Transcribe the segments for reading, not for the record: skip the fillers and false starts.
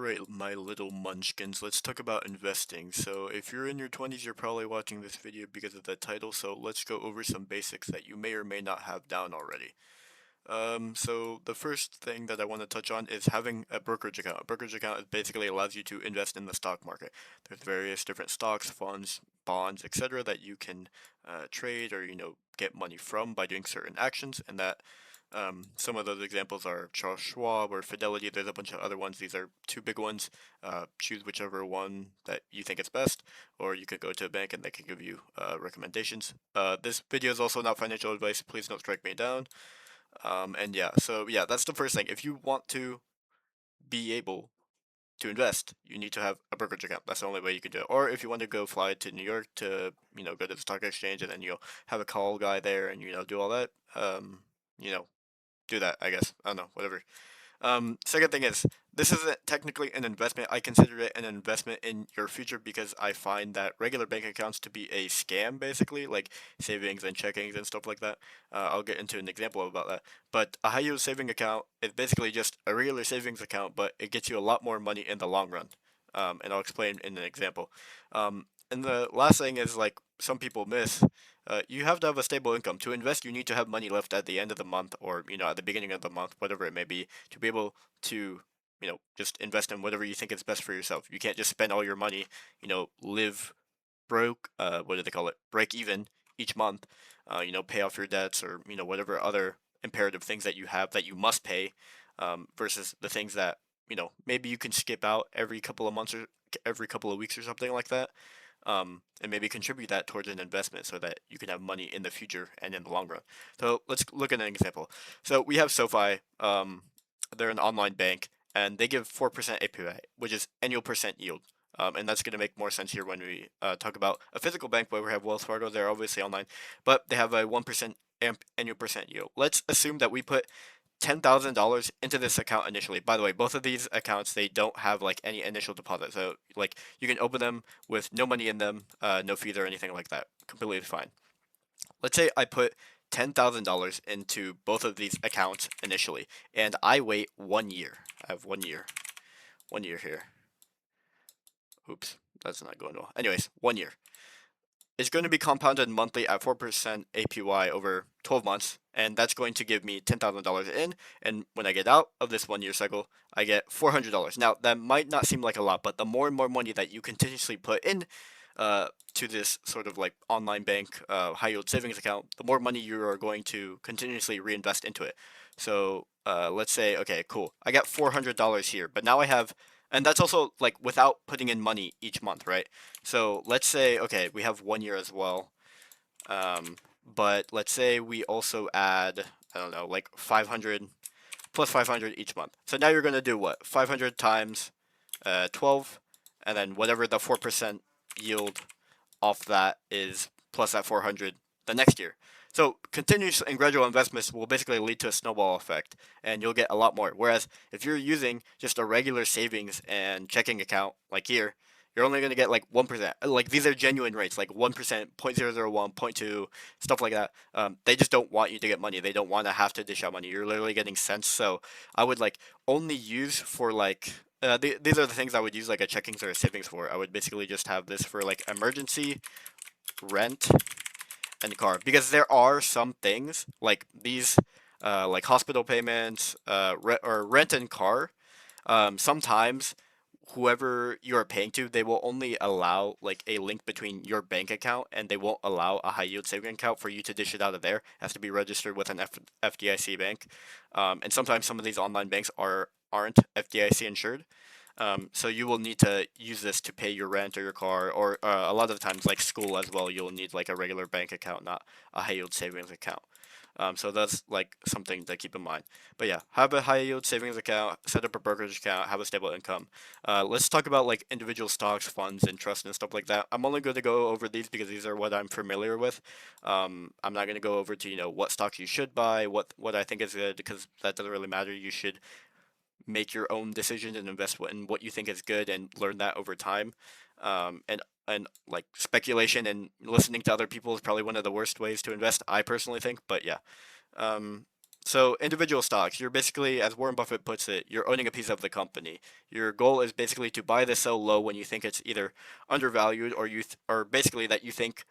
Right, my little munchkins, let's talk about investing. So if you're in your 20s, you're probably watching this video because of the title, so let's go over some basics that you may or may not have down already. So the first thing that I want to touch on is having a brokerage account. A brokerage account is basically allows you to invest in the stock market. There's various different stocks, funds, bonds, etc. that you can trade or get money from by doing certain actions, and that some of those examples are Charles Schwab or Fidelity. There's a bunch of other ones. These are two big ones. Choose whichever one that you think is best, or you could go to a bank and they can give you recommendations. This video is also not financial advice. Please don't strike me down. And yeah, so yeah, that's the first thing. If you want to be able to invest, you need to have a brokerage account. That's the only way you can do it. Or if you want to go fly to New York to, go to the stock exchange and then you'll have a call guy there and do all that, you know, do that, I guess. I don't know, whatever. Second thing is, this isn't technically an investment. I consider it an investment in your future because I find that regular bank accounts to be a scam, basically, like savings and checkings and stuff like that. I'll get into an example about that. But a high yield saving account is basically just a regular savings account, but it gets you a lot more money in the long run. And I'll explain in an example. And the last thing is like some people miss. You have to have a stable income. To invest, you need to have money left at the end of the month or, at the beginning of the month, whatever it may be, to be able to, just invest in whatever you think is best for yourself. You can't just spend all your money, live broke, what do they call it? Break even each month, pay off your debts or, whatever other imperative things that you have that you must pay, versus the things that, maybe you can skip out every couple of months or every couple of weeks or something like that, and maybe contribute that towards an investment so that you can have money in the future and in the long run. So let's look at an example. So we have SoFi. They're an online bank, and they give 4% APY, which is annual percent yield. And that's going to make more sense here when we talk about a physical bank, where we have Wells Fargo. They're obviously online, but they have a 1% annual percent yield. Let's assume that we put $10,000 into this account initially. By the way, both of these accounts, they don't have like any initial deposit. So like you can open them with no money in them, no fees or anything like that. Completely fine. Let's say I put $10,000 into both of these accounts initially, and I wait 1 year. I have 1 year. 1 year here. Oops, that's not going well. Anyways, 1 year. It's going to be compounded monthly at 4% APY over 12 months, and that's going to give me $10,000 in, and when I get out of this 1 year cycle, I get $400. Now, that might not seem like a lot, but the more and more money that you continuously put in to this sort of like online bank high yield savings account, the more money you are going to continuously reinvest into it. So let's say, okay, cool, I got $400 here, but now I have, and that's also like without putting in money each month, right? So let's say, okay, we have 1 year as well. But let's say we also add, I don't know, like 500 plus 500 each month. So now you're going to do what? 500 times 12, and then whatever the 4% yield off that is plus that 400 the next year. So continuous and gradual investments will basically lead to a snowball effect, and you'll get a lot more. Whereas if you're using just a regular savings and checking account like here, you're only going to get like 1%. Like these are genuine rates, like 1%, 0.001, 0.2, stuff like that. They just don't want you to get money. They don't want to have to dish out money. You're literally getting cents. So I would like only use for like these are the things I would use like a checkings or a savings for. I would basically just have this for like emergency, rent, and car, because there are some things like these, like hospital payments, or rent and car. Sometimes whoever you're paying to, they will only allow like a link between your bank account, and they won't allow a high yield saving account for you to dish it out of there. It has to be registered with an FDIC bank. And sometimes some of these online banks aren't FDIC insured. So you will need to use this to pay your rent or your car, or a lot of times like school as well. You'll need like a regular bank account, not a high yield savings account. So that's like something to keep in mind. But yeah, have a high yield savings account, set up a brokerage account, have a stable income. Let's talk about like individual stocks, funds, and trust and stuff like that. I'm only going to go over these because these are what I'm familiar with. I'm not going to go over to what stocks you should buy, what I think is good, because that doesn't really matter. You should make your own decisions and invest in what you think is good and learn that over time. And like speculation and listening to other people is probably one of the worst ways to invest, I personally think. But yeah. Um, So individual stocks, you're basically, as Warren Buffett puts it, you're owning a piece of the company. Your goal is basically to buy the sell low when you think it's either undervalued or or basically that you think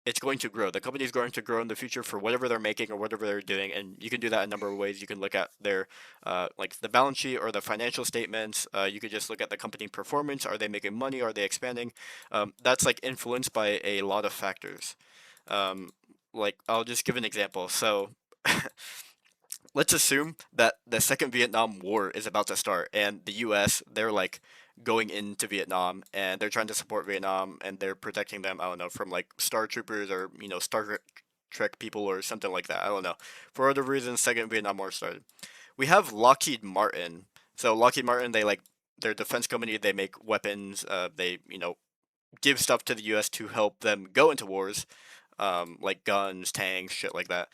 it's going to grow. The company is going to grow in the future for whatever they're making or whatever they're doing, and you can do that a number of ways. You can look at their like the balance sheet or the financial statements. You could just look at the company performance. Are they making money? Are they expanding? That's like influenced by a lot of factors. Um, like I'll just give an example. So let's assume that the second Vietnam War is about to start and the US, they're like going into Vietnam and they're trying to support Vietnam and they're protecting them, I don't know, from like Star Troopers or, Star Trek people or something like that. I don't know. For other reasons, second Vietnam War started. We have Lockheed Martin. So Lockheed Martin, they like their defense company, they make weapons, they, give stuff to the US to help them go into wars, like guns, tanks, shit like that.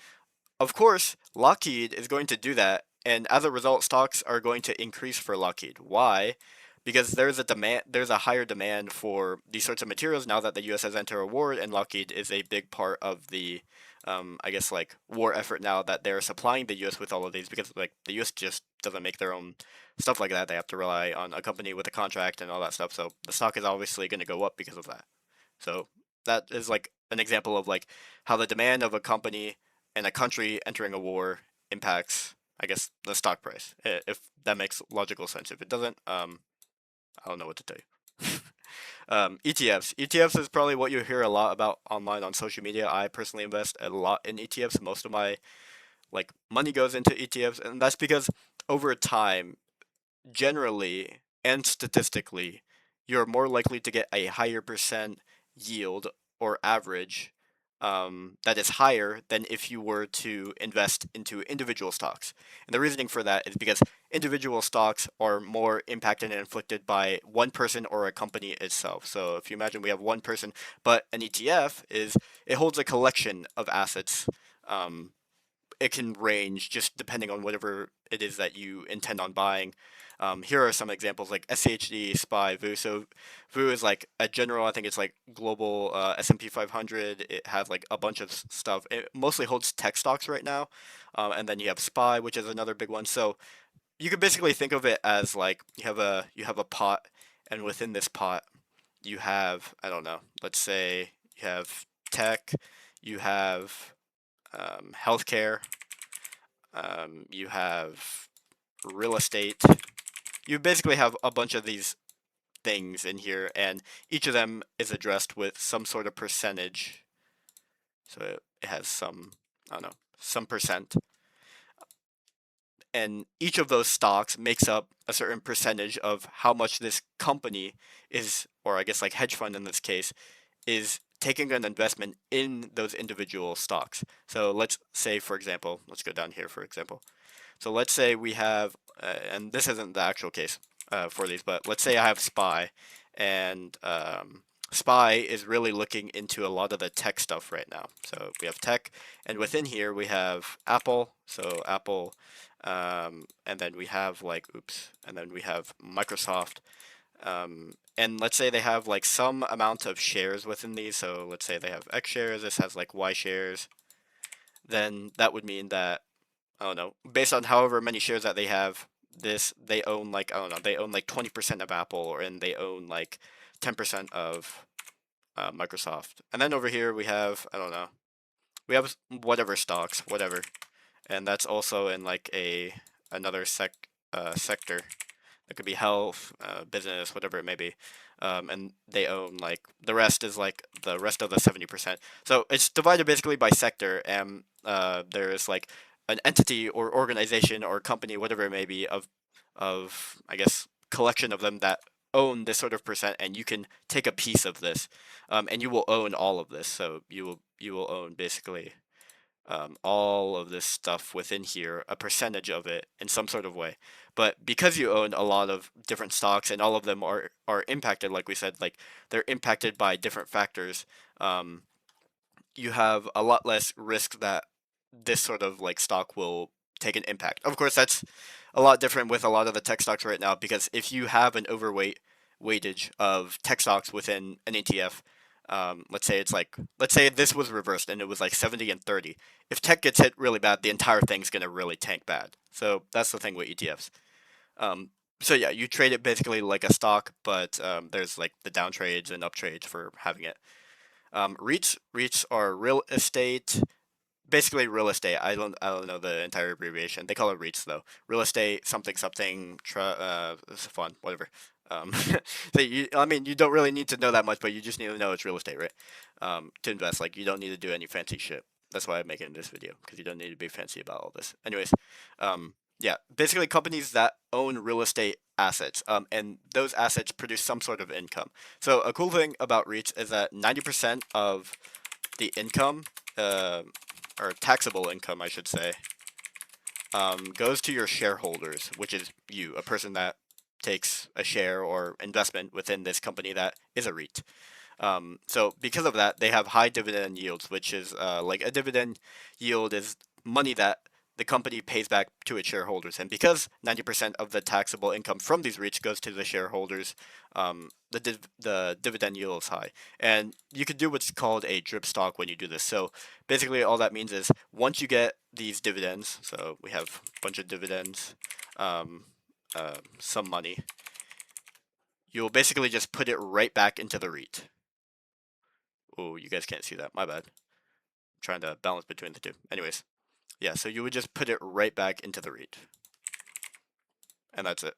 Of course, Lockheed is going to do that, and as a result, stocks are going to increase for Lockheed. Why? Because there's a higher demand for these sorts of materials now that the U.S. has entered a war, and Lockheed is a big part of the, I guess like war effort now that they're supplying the U.S. with all of these because like the U.S. just doesn't make their own stuff like that. They have to rely on a company with a contract and all that stuff. So the stock is obviously going to go up because of that. So that is like an example of like how the demand of a company and a country entering a war impacts, I guess, the stock price. If that makes logical sense. If it doesn't, I don't know what to tell you. ETFs. ETFs is probably what you hear a lot about online on social media. I personally invest a lot in ETFs. Most of my like money goes into ETFs, and that's because over time generally and statistically, you're more likely to get a higher percent yield or average that is higher than if you were to invest into individual stocks. And the reasoning for that is because individual stocks are more impacted and inflicted by one person or a company itself. So if you imagine we have one person, but an ETF is it holds a collection of assets. It can range just depending on whatever it is that you intend on buying. Here are some examples like SHD, SPY, VU. So VU is like a general, I think it's like global S&P 500. It has like a bunch of stuff. It mostly holds tech stocks right now. And then you have SPY, which is another big one. So you could basically think of it as like you have a pot, and within this pot you have, I don't know, let's say you have tech, you have healthcare, you have real estate. You basically have a bunch of these things in here, and each of them is addressed with some sort of percentage. So it has some, I don't know, some percent. And each of those stocks makes up a certain percentage of how much this company is, or I guess like hedge fund in this case, is taking an investment in those individual stocks. So let's say, for example, let's go down here, for example. So let's say we have, and this isn't the actual case for these, but let's say I have SPY, and SPY is really looking into a lot of the tech stuff right now. So we have tech, and within here we have Apple. So Apple, and then we have like, oops, and then we have Microsoft. And let's say they have like some amount of shares within these. So let's say they have X shares, this has like Y shares. Then that would mean that, I don't know, based on however many shares that they have, they own like, I don't know, they own like 20% of Apple, and they own like 10% of Microsoft. And then over here we have, I don't know, we have whatever stocks, whatever, and that's also in like another sector. It could be health, business, whatever it may be. And they own like the rest is like the rest of the 70%. So it's divided basically by sector, and there is like an entity or organization or company, whatever it may be, of I guess collection of them that own this sort of percent, and you can take a piece of this, and you will own all of this. So you will own basically all of this stuff within here, a percentage of it in some sort of way. But because you own a lot of different stocks and all of them are impacted, like we said, like they're impacted by different factors, um, you have a lot less risk that this sort of like stock will take an impact. Of course, that's a lot different with a lot of the tech stocks right now because if you have an overweight weightage of tech stocks within an ETF, let's say this was reversed and it was like 70 and 30. If tech gets hit really bad, the entire thing's gonna really tank bad. So that's the thing with ETFs. Um, so yeah, you trade it basically like a stock, but there's like the down trades and up trades for having it. REITs are real estate, basically real estate. I don't know the entire abbreviation. They call it REITs though. Real estate something something. It's fun, whatever. Um, I mean, you don't really need to know that much, but you just need to know it's real estate, right? To invest, like you don't need to do any fancy shit. That's why I'm making this video because you don't need to be fancy about all this. Anyways, yeah, basically companies that own real estate assets, and those assets produce some sort of income. So a cool thing about REITs is that 90% of the income, uh, or taxable income, I should say, goes to your shareholders, which is you, a person that takes a share or investment within this company that is a REIT. So because of that, they have high dividend yields, which is like a dividend yield is money that the company pays back to its shareholders. And because 90% of the taxable income from these REITs goes to the shareholders, the dividend yield is high. And you could do what's called a drip stock when you do this. So basically, all that means is once you get these dividends, so we have a bunch of dividends, um, some money, you'll basically just put it right back into the REIT. Oh, you guys can't see that. My bad. Trying to balance between the two. Anyways, yeah, so you would just put it right back into the REIT. And that's it.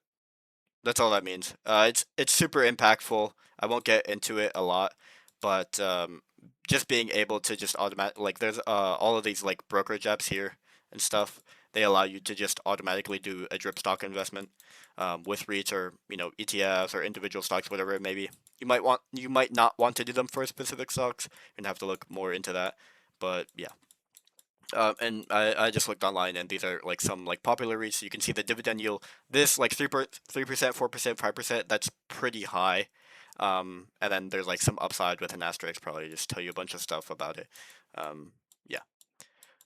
That's all that means. It's super impactful. I won't get into it a lot, but just being able to just automatic like there's all of these like brokerage apps here and stuff. They allow you to just automatically do a drip stock investment with REITs or ETFs or individual stocks, whatever it may be. You might not want to do them for specific stocks. You're gonna have to look more into that. But yeah. And I just looked online, and these are like some like popular REITs. You can see the dividend yield. This like 3%, 4%, 5%. That's pretty high. And then there's like some upside with an asterisk. Probably just tell you a bunch of stuff about it. Yeah.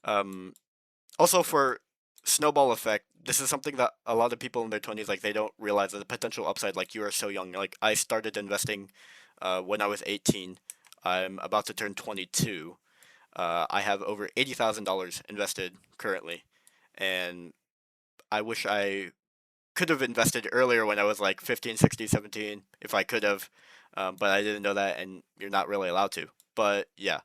Um, Also for snowball effect, this is something that a lot of people in their 20s like they don't realize the potential upside. Like you are so young. Like I started investing when I was 18. I'm about to turn 22. I have over $80,000 invested currently, and I wish I could have invested earlier when I was like 15, 16, 17, if I could have, but I didn't know that, and you're not really allowed to. But yeah,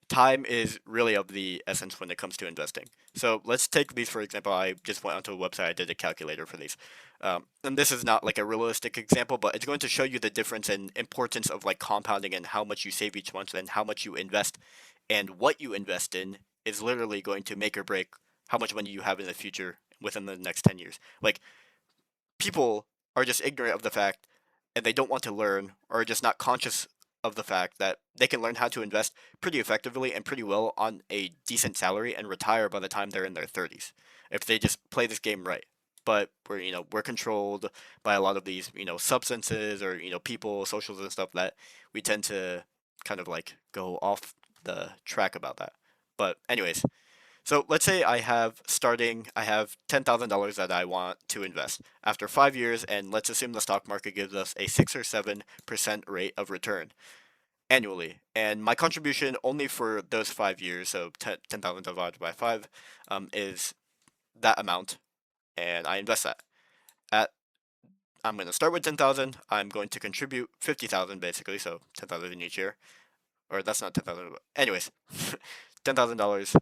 time is really of the essence when it comes to investing. So let's take these for example. I just went onto a website, I did a calculator for these. And this is not like a realistic example, but it's going to show you the difference and importance of like compounding and how much you save each month and how much you invest. And what you invest in is literally going to make or break how much money you have in the future within the next 10 years. Like people are just ignorant of the fact and they don't want to learn or are just not conscious of the fact that they can learn how to invest pretty effectively and pretty well on a decent salary and retire by the time they're in their 30s if they just play this game right. But we're controlled by a lot of these substances or people, socials and stuff that we tend to kind of like go off the track about that. But anyways, so let's say I have $10,000 that I want to invest after 5 years, and let's assume the stock market gives us a 6 or 7% rate of return annually. And my contribution only for those 5 years, so 10,000 divided by five, is that amount, and I invest that. At I'm going to start with 10,000. I'm going to contribute 50,000 basically, so 10,000 in each year, or that's not 10,000. Anyways, $10,000,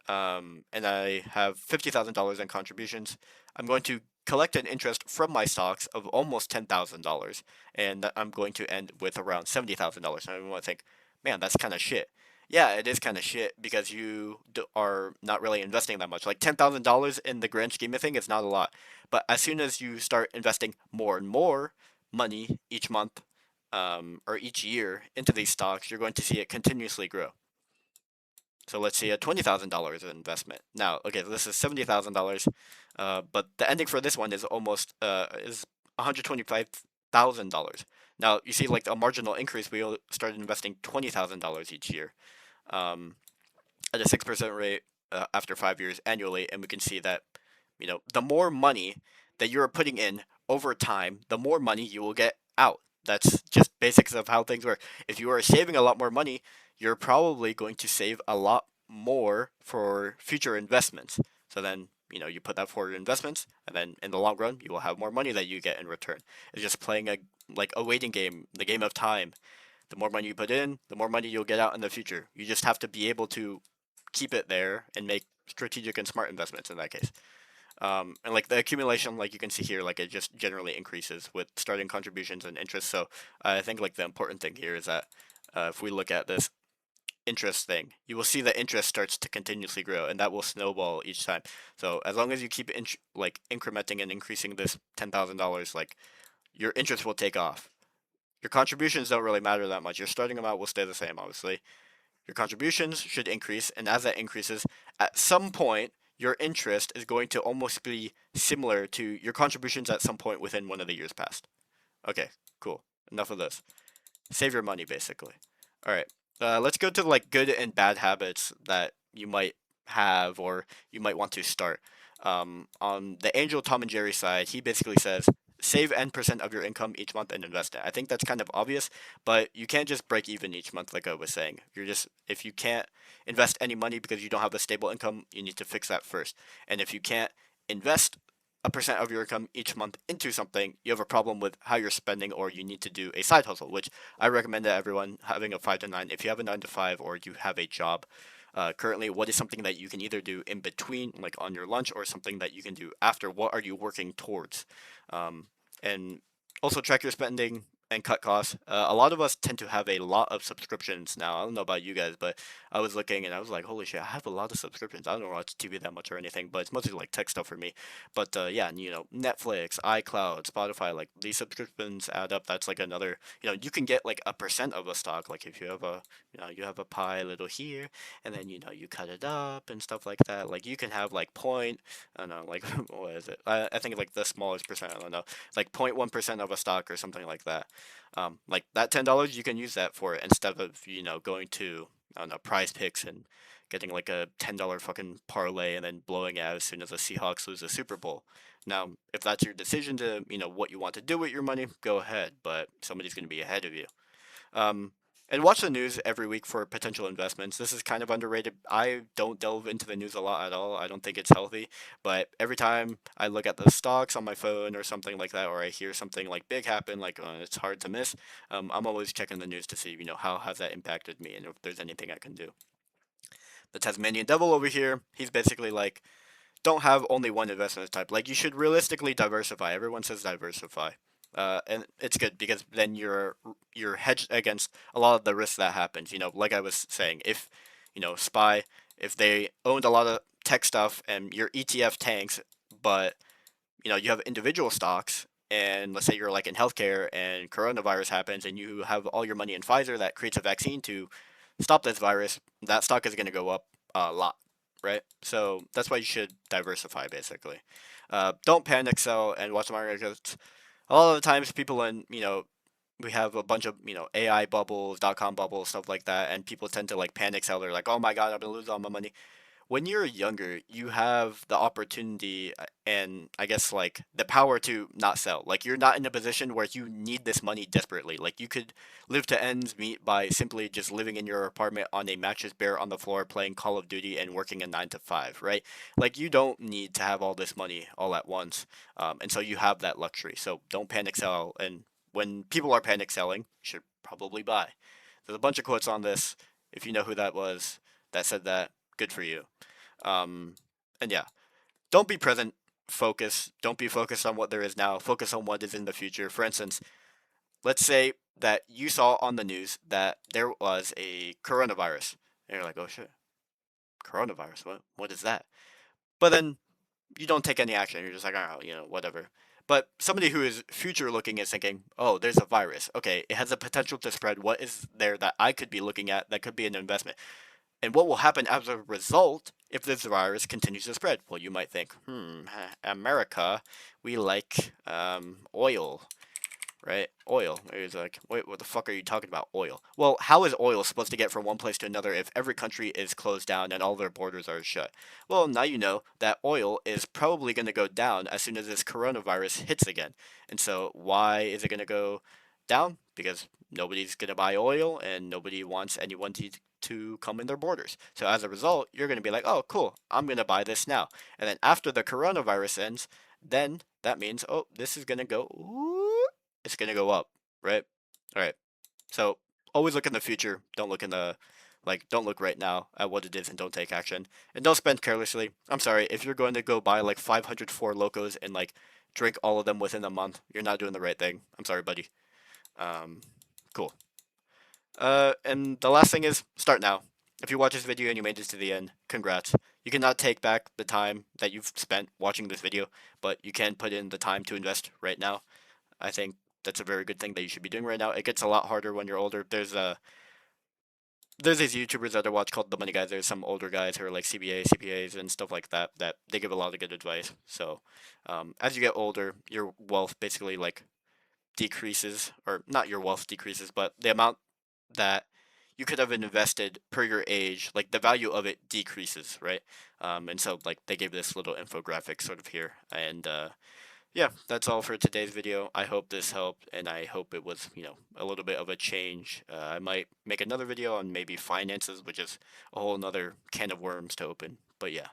and I have $50,000 in contributions. I'm going to collect an interest from my stocks of almost $10,000, and I'm going to end with around $70,000. And everyone think, man, that's kind of shit. Yeah, it is kind of shit because you are not really investing that much. Like $10,000 in the grand scheme of things is not a lot, but as soon as you start investing more and more money each month, or each year into these stocks, you're going to see it continuously grow. So let's see a $20,000 investment. Now, okay, this is $70,000, but the ending for this one is almost is $125,000. Now you see like a marginal increase. We started investing $20,000 each year, um, at a 6% rate after 5 years annually, and we can see that the more money that you're putting in over time, the more money you will get out. That's just basics of how things work. If you are saving a lot more money, you're probably going to save a lot more for future investments. So then, you put that for your investments, and then in the long run, you will have more money that you get in return. It's just playing a waiting game, the game of time. The more money you put in, the more money you'll get out in the future. You just have to be able to keep it there and make strategic and smart investments in that case. And like the accumulation, like you can see here, like it just generally increases with starting contributions and interest. So I think like the important thing here is that if we look at this interest thing, you will see that interest starts to continuously grow, and that will snowball each time. So as long as you keep like incrementing and increasing this $10,000, like your interest will take off. Your contributions don't really matter that much. Your starting amount will stay the same, obviously. Your contributions should increase, and as that increases, at some point, your interest is going to almost be similar to your contributions at some point within one of the years past. Okay, cool. Enough of this. Save your money, basically. All right. Let's go to like good and bad habits that you might have or you might want to start. On the Angel Tom and Jerry side, he basically says save N% of your income each month and invest it. I think that's kind of obvious, but you can't just break even each month like I was saying. If you can't invest any money because you don't have a stable income, you need to fix that first. And if you can't invest a percent of your income each month into something, you have a problem with how you're spending, or you need to do a side hustle, which I recommend that everyone having a 5 to 9. If you have a 9 to 5 or you have a job, currently, what is something that you can either do in between, like on your lunch, or something that you can do after? What are you working towards? And also track your spending and cut costs. A lot of us tend to have a lot of subscriptions now. I don't know about you guys, but I was looking and I was like, holy shit, I have a lot of subscriptions. I don't watch TV that much or anything, but it's mostly like tech stuff for me. But yeah, Netflix, iCloud, Spotify, like these subscriptions add up. That's like another, you can get like a percent of a stock. Like if you have a pie a little here, and then, you cut it up and stuff like that. Like you can have like point, I don't know, like, what is it? I think like the smallest percent, I don't know, like 0.1% of a stock or something like that. Like that $10, you can use that for it instead of, going to, I don't know, Prize Picks and getting like a $10 fucking parlay and then blowing out as soon as the Seahawks lose the Super Bowl. Now, if that's your decision to, what you want to do with your money, go ahead, but somebody's going to be ahead of you. Um, and watch the news every week for potential investments. This is kind of underrated. I don't delve into the news a lot at all. I don't think it's healthy. But every time I look at the stocks on my phone or something like that, or I hear something like big happen, like it's hard to miss, I'm always checking the news to see, how has that impacted me and if there's anything I can do. The Tasmanian Devil over here, he's basically like, don't have only one investment type. Like you should realistically diversify. Everyone says diversify. And it's good because then you're hedged against a lot of the risks that happens. Like I was saying, if SPY, if they owned a lot of tech stuff and your ETF tanks, but you have individual stocks, and let's say you're like in healthcare and coronavirus happens, and you have all your money in Pfizer that creates a vaccine to stop this virus, that stock is going to go up a lot, right? So that's why you should diversify, basically. Don't panic sell and watch the market because a lot of the times people we have a bunch of AI bubbles, .com bubbles, stuff like that, and people tend to like panic sell. They're like, oh my god, I'm gonna lose all my money. When you're younger, you have the opportunity and I guess like the power to not sell. Like you're not in a position where you need this money desperately. Like you could live to ends meet by simply just living in your apartment on a mattress bare on the floor playing Call of Duty and working a 9 to 5, right? Like you don't need to have all this money all at once. And so you have that luxury. So don't panic sell. And when people are panic selling, you should probably buy. There's a bunch of quotes on this. If you know who that was that said that, good for you. Um, and yeah, don't be present focused. Don't be focused on what there is now. Focus on what is in the future. For instance, let's say that you saw on the news that there was a coronavirus. And you're like, oh shit, coronavirus? What is that? But then you don't take any action. You're just like, oh, whatever. But somebody who is future looking is thinking, oh, there's a virus. Okay, it has a potential to spread. What is there that I could be looking at that could be an investment? And what will happen as a result if this virus continues to spread? Well, you might think, America, we like oil, right? Oil. It's like, wait, what the fuck are you talking about? Oil. Well, how is oil supposed to get from one place to another if every country is closed down and all their borders are shut? Well, now you know that oil is probably going to go down as soon as this coronavirus hits again. And so, why is it going to go down because nobody's going to buy oil and nobody wants anyone to come in their borders. So as a result, you're going to be like, oh, cool, I'm going to buy this now. And then after the coronavirus ends, then that means, oh, this is going to go, it's going to go up, right? All right. So always look in the future. Don't look in the, like, don't look right now at what it is and don't take action. And don't spend carelessly. I'm sorry, if you're going to go buy like 504 locos and like drink all of them within a month, you're not doing the right thing. I'm sorry, buddy. Um, cool. And the last thing is start now. If you watch this video and you made it to the end, congrats. You cannot take back the time that you've spent watching this video, but you can put in the time to invest right now. I think that's a very good thing that you should be doing right now. It gets a lot harder when you're older. There's these YouTubers that I watch called The Money Guys. There's some older guys who are like CPAs, and stuff like that, that they give a lot of good advice. So, as you get older, your wealth basically like decreases, or not your wealth decreases, but the amount that you could have invested per your age, like the value of it decreases, right? And so like they gave this little infographic sort of here, and yeah, that's all for today's video. I hope this helped, and I hope it was, a little bit of a change. I might make another video on maybe finances, which is a whole nother can of worms to open. But yeah.